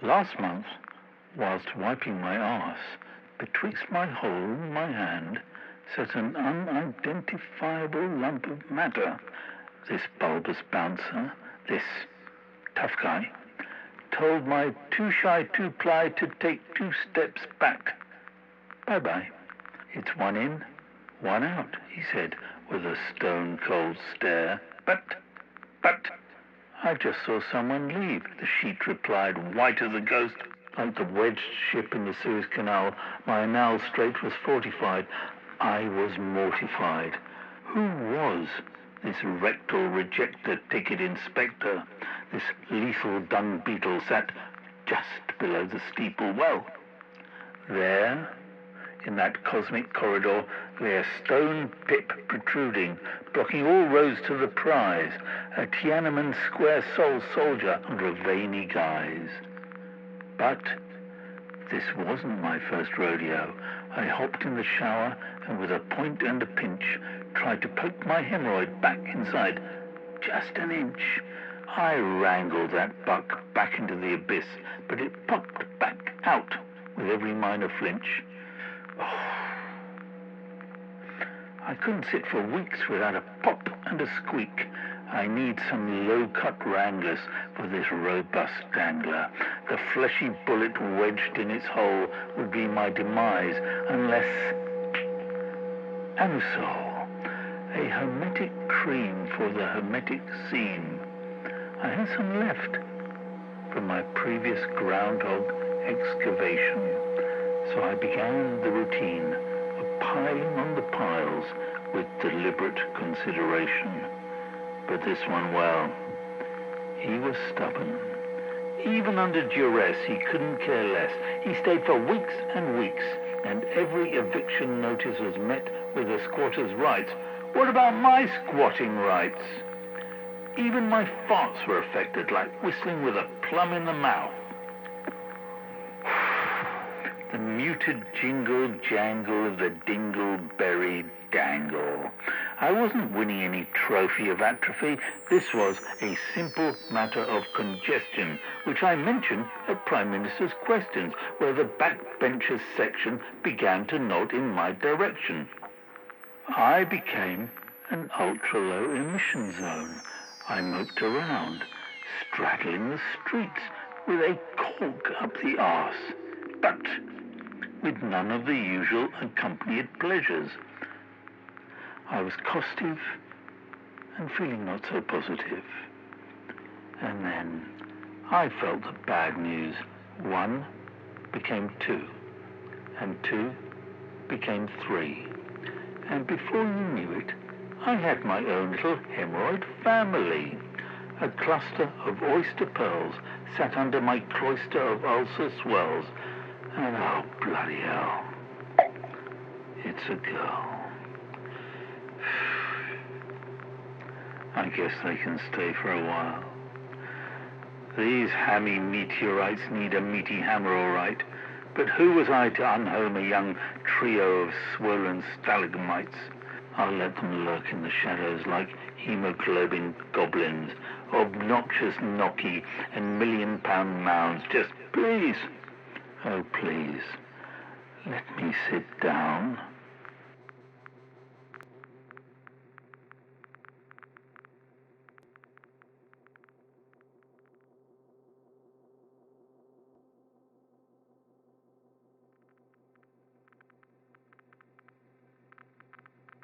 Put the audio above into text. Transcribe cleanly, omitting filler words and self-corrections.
Last month, whilst wiping my arse, betwixt my hole and my hand sat an unidentifiable lump of matter. This bulbous bouncer, this tough guy, told my too-shy two-ply to take 2 steps back. Bye-bye. It's 1 in, 1 out, he said with a stone-cold stare. But, I just saw someone leave, the sheet replied, white as a ghost. Like the wedged ship in the Suez Canal, my Canal Strait was fortified. I was mortified. Who was this rectal rejector ticket inspector? This lethal dung beetle sat just below the steeple well. There, in that cosmic corridor, lay a stone pip protruding, blocking all roads to the prize, a Tiananmen Square sole soldier under a veiny guise. But this wasn't my first rodeo. I hopped in the shower and with a point and a pinch tried to poke my hemorrhoid back inside, just an inch. I wrangled that buck back into the abyss, but it popped back out with every minor flinch. I couldn't sit for weeks without a pop and a squeak. I need some low-cut wranglers for this robust dangler. The fleshy bullet wedged in its hole would be my demise unless... Anusol, a hermetic cream for the hermetic seam. I had some left from my previous groundhog excavation, so I began the routine of piling on the piles with deliberate consideration. But this one, well, he was stubborn. Even under duress, he couldn't care less. He stayed for weeks and weeks, and every eviction notice was met with a squatter's rights. What about my squatting rights? Even my farts were affected, like whistling with a plum in the mouth. The muted jingle-jangle of the dingle-berry dangle. I wasn't winning any trophy of atrophy. This was a simple matter of congestion, which I mentioned at Prime Minister's Questions, where the backbenchers section began to nod in my direction. I became an ultra-low emission zone. I moped around, straddling the streets with a cork up the arse, but with none of the usual accompanied pleasures. I was costive and feeling not so positive. And then I felt the bad news. 1 became 2, and 2 became 3. And before you knew it, I had my own little hemorrhoid family. A cluster of oyster pearls sat under my cloister of ulcer swells. And oh, bloody hell, it's a girl. I guess they can stay for a while. These hammy meteorites need a meaty hammer, all right. But who was I to unhome a young trio of swollen stalagmites? I'll let them lurk in the shadows like hemoglobin goblins, obnoxious gnocchi and million-pound mounds. Just please, oh please, let me sit down.